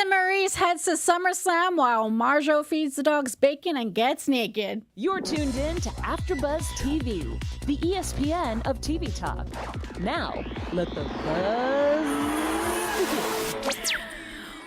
and Maryse heads to SummerSlam while Marjo feeds the dogs bacon and gets naked. You're tuned in to AfterBuzz TV, the ESPN of TV talk. Now, let the buzz begin.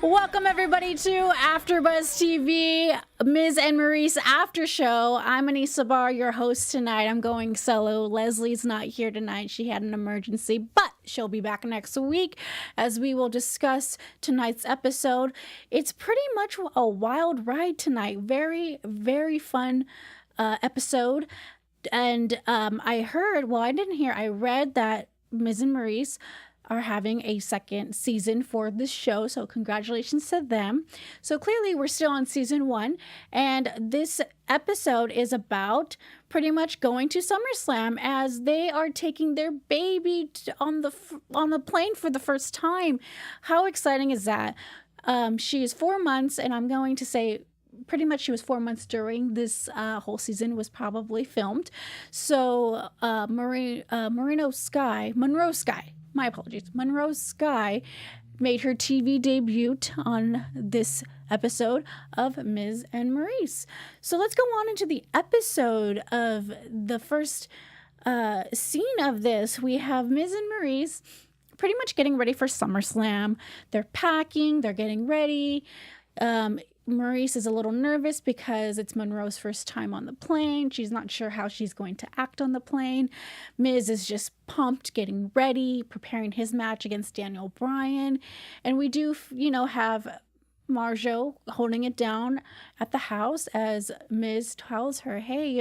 Welcome everybody to AfterBuzz TV, Miz and Maryse After Show. I'm Anissa Barr, your host tonight. I'm going solo. Leslie's not here tonight. She had an emergency, but she'll be back next week as we will discuss tonight's episode. It's pretty much a wild ride tonight. Very, very fun episode. And I read that Miz and Maryse are having a second season for this show, so congratulations to them. So clearly we're still on season 1, and this episode is about pretty much going to SummerSlam as they are taking their baby on the plane for the first time. How exciting is that? She is 4 months, and I'm going to say pretty much she was 4 months during this whole season was probably filmed. So Monroe Sky, my apologies, Monroe Sky made her TV debut on this episode of Miz and Maryse. So let's go on into the episode of the first scene of this. We have Miz and Maryse pretty much getting ready for SummerSlam. They're packing, they're getting ready. Maryse is a little nervous because it's Monroe's first time on the plane. She's not sure how she's going to act on the plane. Miz is just pumped, getting ready, preparing his match against Daniel Bryan. And we do, have Marjo holding it down at the house as Miz tells her, hey,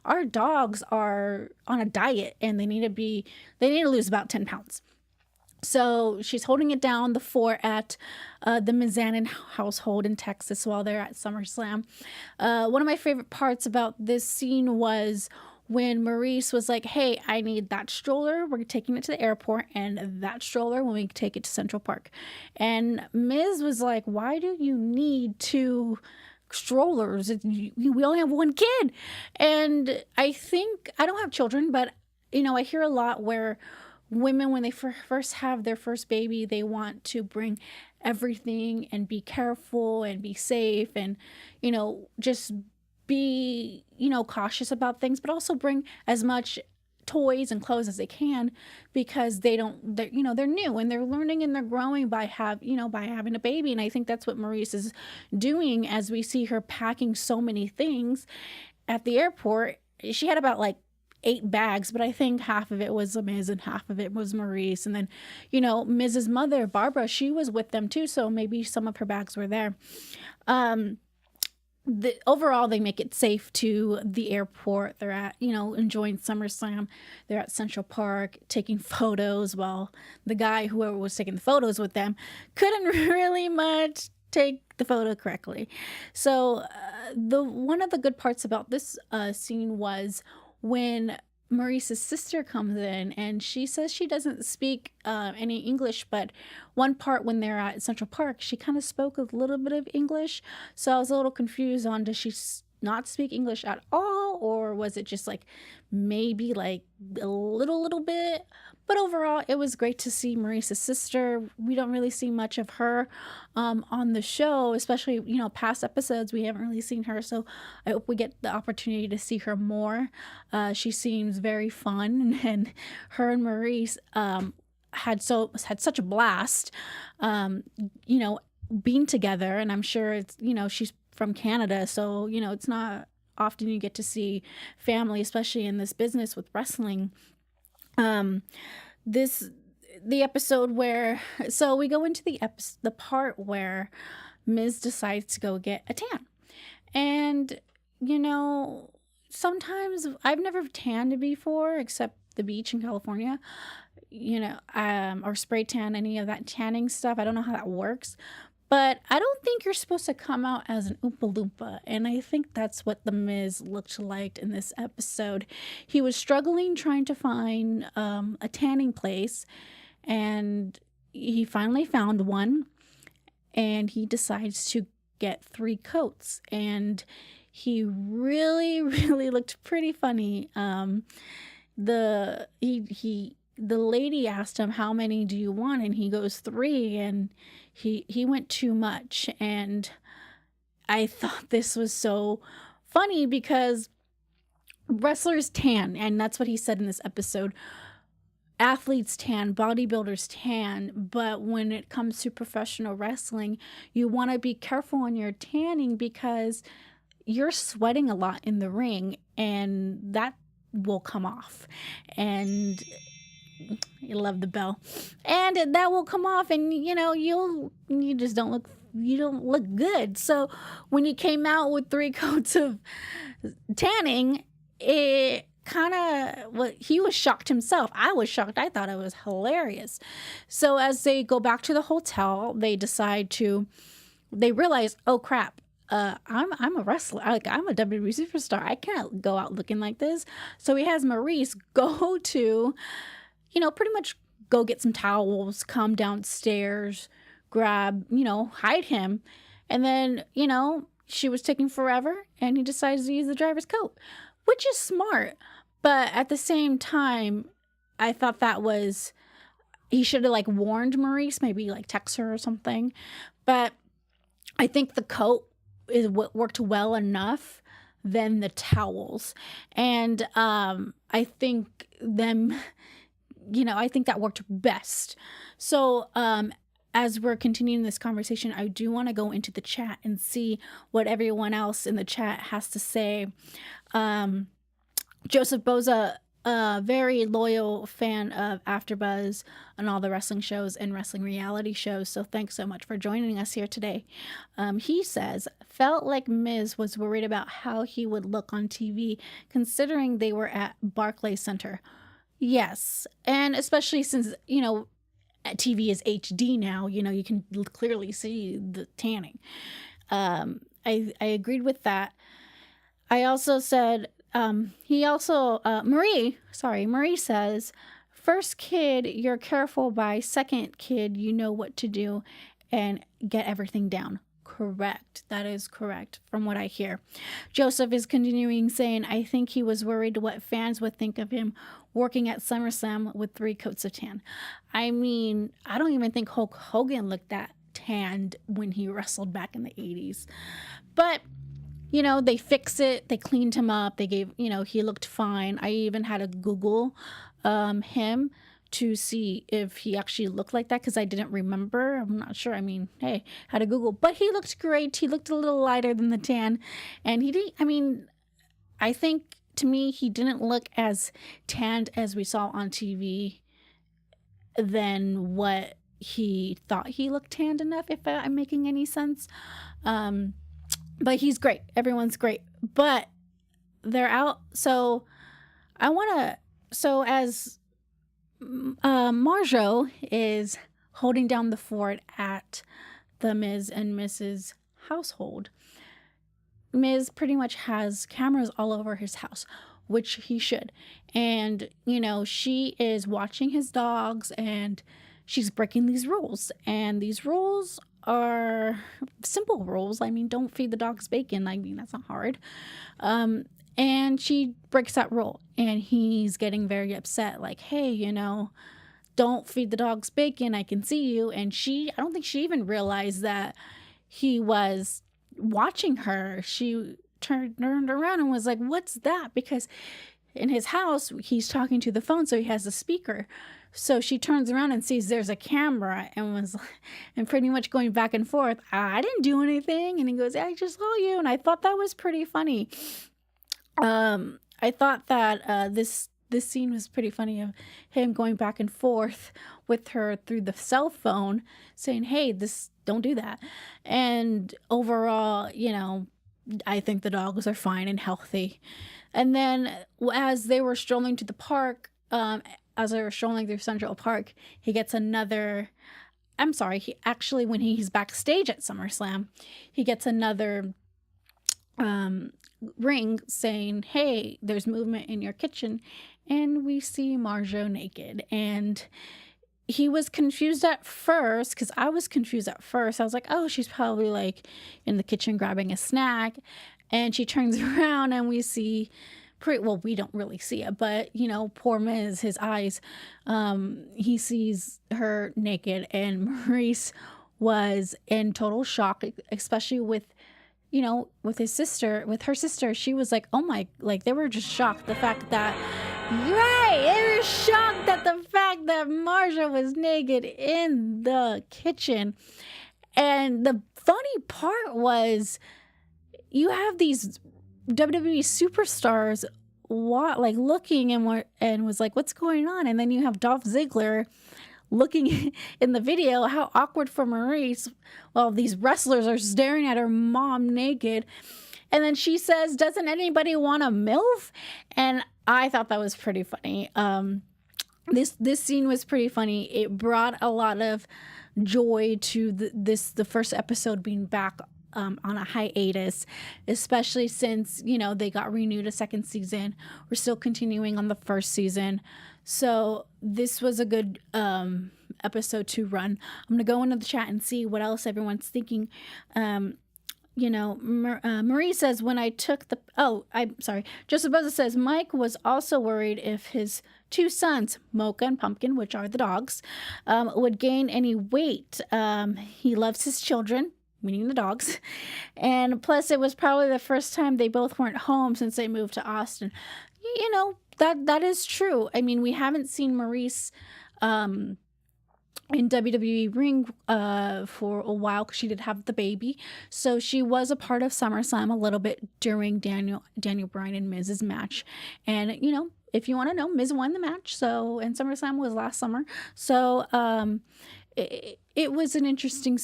our dogs are on a diet and they need to lose about 10 pounds. So she's holding it down, the fort at the Mizanin household in Texas while they're at SummerSlam. One of my favorite parts about this scene was when Maryse was like, hey, I need that stroller. We're taking it to the airport, and that stroller when we take it to Central Park. And Miz was like, why do you need 2 strollers? We only have 1 kid. And I don't have children, but, I hear a lot where women, when they first have their first baby, they want to bring everything and be careful and be safe and, just be, cautious about things, but also bring as much toys and clothes as they can because they're new and they're learning and they're growing by having a baby. And I think that's what Maryse is doing as we see her packing so many things at the airport. She had about 8 bags, but I think half of it was Miz and half of it was Maryse. And then, Miz's mother, Barbara, she was with them too, so maybe some of her bags were there. Overall, they make it safe to the airport. They're at, enjoying SummerSlam. They're at Central Park taking photos while the guy, whoever was taking the photos with them, couldn't really much take the photo correctly. So one of the good parts about this scene was when Maryse's sister comes in and she says she doesn't speak any English, but one part when they're at Central Park, she kind of spoke a little bit of English. So I was a little confused on, does she not speak English at all? Or was it just maybe a little bit? But overall, it was great to see Maryse's sister. We don't really see much of her on the show, especially, past episodes. We haven't really seen her. So I hope we get the opportunity to see her more. She seems very fun. And her and Maryse had such a blast, being together. And I'm sure it's, she's from Canada. So, it's not often you get to see family, especially in this business with wrestling. The episode where, so we go into the part where Miz decides to go get a tan. And, sometimes I've never tanned before except the beach in California, or spray tan, any of that tanning stuff. I don't know how that works. But I don't think you're supposed to come out as an Oompa Loompa. And I think that's what the Miz looked like in this episode. He was struggling trying to find a tanning place. And he finally found one. And he decides to get 3 coats. And he really, really looked pretty funny. He the lady asked him, how many do you want? And he goes 3, and he went too much. And I thought this was so funny because wrestlers tan, and that's what he said in this episode. Athletes tan, bodybuilders tan, but when it comes to professional wrestling, you want to be careful on your tanning because you're sweating a lot in the ring, and that will come off. And you love the bell, and that will come off, and you just don't look good. So when he came out with 3 coats of tanning, it kind of, he was shocked himself. I was shocked. I thought it was hilarious. So as they go back to the hotel, they realize, oh crap, I'm a wrestler. I'm a WWE superstar. I can't go out looking like this. So he has Maryse go to, pretty much go get some towels, come downstairs, grab, hide him. And then, she was taking forever, and he decides to use the driver's coat, which is smart. But at the same time, I thought he should have warned Maryse, maybe text her or something. But I think the coat is what worked well enough than the towels. And I think I think that worked best. So as we're continuing this conversation, I do want to go into the chat and see what everyone else in the chat has to say. Joseph Boza, a very loyal fan of AfterBuzz and all the wrestling shows and wrestling reality shows. So thanks so much for joining us here today. He says, felt like Miz was worried about how he would look on TV considering they were at Barclays Center. Yes. And especially since, TV is HD now, you can clearly see the tanning. I agreed with that. I also said, Marie says, first kid, you're careful by. Second kid, you know what to do and get everything down. Correct. That is correct from what I hear. Joseph is continuing saying, I think he was worried what fans would think of him working at Summerslam with 3 coats of tan. I mean, I don't even think Hulk Hogan looked that tanned when he wrestled back in the 80s. But they fixed it. They cleaned him up. They gave, he looked fine. I even had to Google him to see if he actually looked like that because I didn't remember. I'm not sure. I mean, hey, had to Google. But he looked great. He looked a little lighter than the tan. And he didn't, I think to me, he didn't look as tanned as we saw on TV than what he thought he looked tanned enough, if I'm making any sense. But he's great. Everyone's great. But they're out. So as Marjo is holding down the fort at the Miz and Mrs. household, Miz pretty much has cameras all over his house, which he should. And, she is watching his dogs and she's breaking these rules. And these rules are simple rules. Don't feed the dogs bacon. That's not hard. And she breaks that rule and he's getting very upset. Hey, don't feed the dogs bacon. I can see you. And I don't think she even realized that he was watching her. She turned around and was like, what's that? Because in his house, he's talking to the phone. So he has a speaker. So she turns around and sees there's a camera and pretty much going back and forth. I didn't do anything. And he goes, I just saw you. And I thought that was pretty funny. I thought that this scene was pretty funny of him going back and forth with her through the cell phone saying, hey, don't do that. And overall, I think the dogs are fine and healthy. And then as they were strolling to the park, as they were strolling through Central Park, he gets another, when he's backstage at SummerSlam, he gets another ring saying, hey, there's movement in your kitchen. And we see Marjo naked. And he was confused at first, because I was confused at first. I was like, oh, she's probably in the kitchen grabbing a snack. And she turns around and we see well, we don't really see it, but poor Miz, his eyes, he sees her naked, and Maryse was in total shock, especially with with her sister. She was like, oh my, like they were just shocked. The fact that, right, they were shocked at the fact that Marjo was naked in the kitchen. And the funny part was, you have these WWE superstars looking and was like, what's going on? And then you have Dolph Ziggler looking in the video. How awkward for Maryse while these wrestlers are staring at her mom naked. And then she says, doesn't anybody want a MILF? And I thought that was pretty funny. This scene was pretty funny. It brought a lot of joy to the first episode being back on a hiatus, especially since they got renewed a second season. We're still continuing on the first season, so this was a good episode to run. I'm gonna go into the chat and see what else everyone's thinking. Marie says, when I took the I'm sorry, Joseph Boza says Mike was also worried if his two sons, Mocha and Pumpkin, which are the dogs, would gain any weight. He loves his children, meaning the dogs, and plus it was probably the first time they both weren't home since they moved to Austin. That is true. I mean, we haven't seen Maryse in WWE ring for a while because she did have the baby. So she was a part of SummerSlam a little bit during Daniel Bryan and Miz's match. And if you want to know, Miz won the match. So, and SummerSlam was last summer. So it was an interesting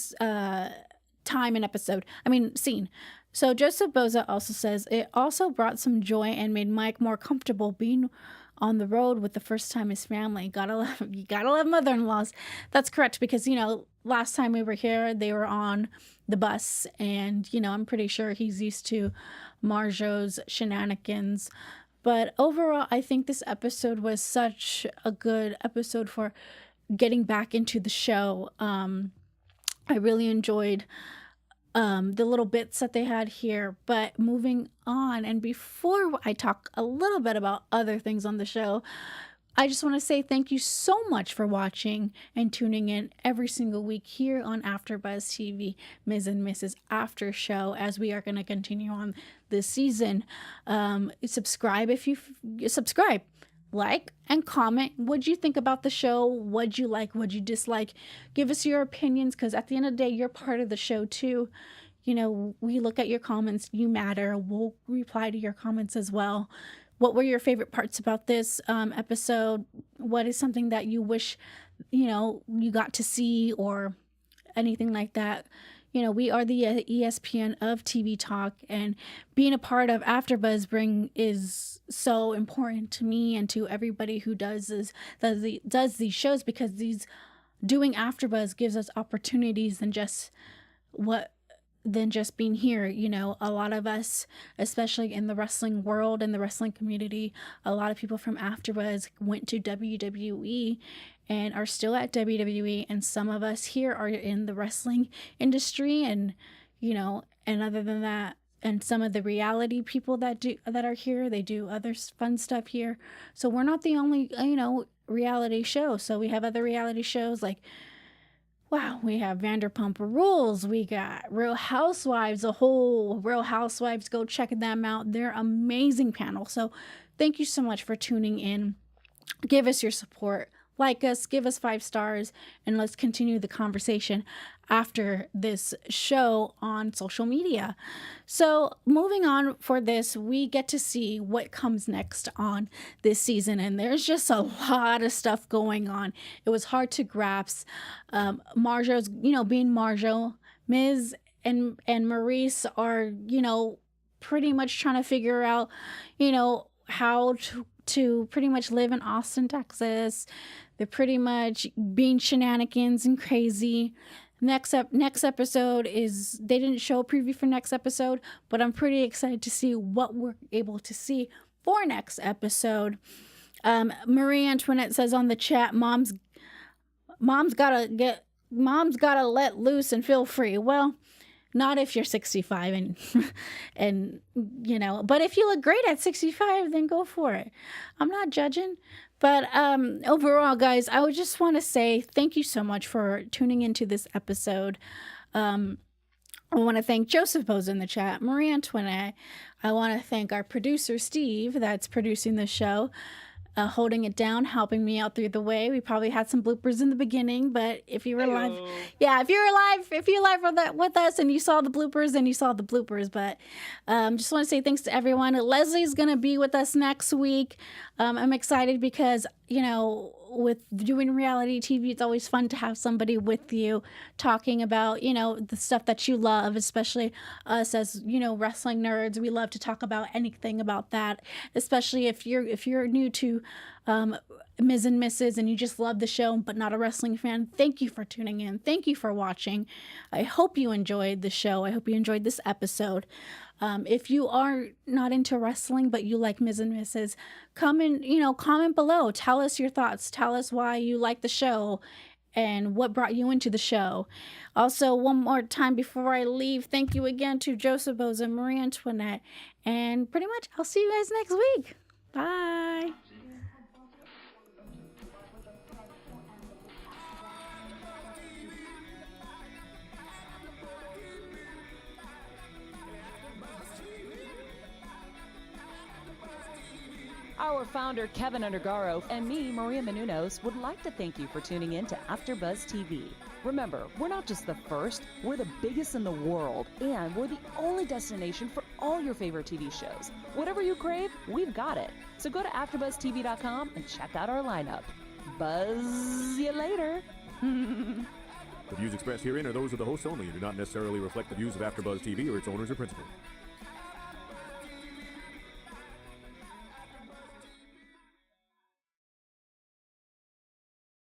time and scene. So Joseph Boza also says it also brought some joy and made Mike more comfortable being on the road with the first time his family. You gotta love mother-in-laws. That's correct, because last time we were here, they were on the bus, and I'm pretty sure he's used to Marjo's shenanigans. But overall, I think this episode was such a good episode for getting back into the show. I really enjoyed the little bits that they had here. But moving on, and before I talk a little bit about other things on the show, I just want to say thank you so much for watching and tuning in every single week here on AfterBuzz TV, Miz and Mrs. After Show, as we are going to continue on this season. Subscribe if you subscribe. Like and comment. What'd you think about the show? What'd you like? What'd you dislike? Give us your opinions, because at the end of the day, you're part of the show too. We look at your comments. You matter. We'll reply to your comments as well. What were your favorite parts about this episode? What is something that you wish, you got to see, or anything like that? We are the ESPN of TV talk, and being a part of AfterBuzz is so important to me and to everybody who does these shows, because doing AfterBuzz gives us opportunities than just being here. A lot of us, especially in the wrestling world and the wrestling community, a lot of people from AfterBuzz went to WWE and are still at WWE, and some of us here are in the wrestling industry, and and other than that, and some of the reality people that are here, they do other fun stuff here. So we're not the only reality show. So we have other reality shows like, wow, we have Vanderpump Rules, we got Real Housewives, a whole Real Housewives, go check them out. They're amazing panel. So thank you so much for tuning in. Give us your support. Like us, give us 5 stars, and let's continue the conversation after this show on social media. So moving on for this, we get to see what comes next on this season, and there's just a lot of stuff going on. It was hard to grasp. Marjo's, being Marjo, Miz and Maryse are, pretty much trying to figure out, how to pretty much live in Austin, Texas. They're pretty much being shenanigans and crazy. Next episode is, they didn't show a preview for next episode, but I'm pretty excited to see what we're able to see for next episode. Marie Antoinette says on the chat, mom's gotta let loose and feel free. Well, Not if you're 65 and and you know, but if you look great at 65, then go for it. I'm not judging. But overall, guys, I would just want to say thank you so much for tuning into this episode. I want to thank Joseph Bose in the chat, Marie Antoinette. I want to thank our producer, Steve, that's producing the show. Holding it down, helping me out through the way. We probably had some bloopers in the beginning, but if you were live, if you're live with us and you saw the bloopers, then you saw the bloopers. But just want to say thanks to everyone. Leslie's gonna be with us next week. I'm excited because, you know, with doing reality TV, it's always fun to have somebody with you talking about, you know, the stuff that you love, especially us as, you know, wrestling nerds. We love to talk about anything about that, especially if you're new to Miz and Mrs. and you just love the show but not a wrestling fan. Thank you for tuning in. Thank you for watching. I hope you enjoyed the show. I hope you enjoyed this episode. If you are not into wrestling but you like Miz and Mrs., comment below. Tell us your thoughts. Tell us why you like the show and what brought you into the show. Also, one more time before I leave, thank you again to Joseph Bose and Marie Antoinette. And pretty much, I'll see you guys next week. Bye. Our founder, Kevin Undergaro, and me, Maria Menounos, would like to thank you for tuning in to AfterBuzz TV. Remember, we're not just the first, we're the biggest in the world, and we're the only destination for all your favorite TV shows. Whatever you crave, we've got it. So go to AfterBuzzTV.com and check out our lineup. Buzz you later. The views expressed herein are those of the hosts only and do not necessarily reflect the views of AfterBuzz TV or its owners or principals.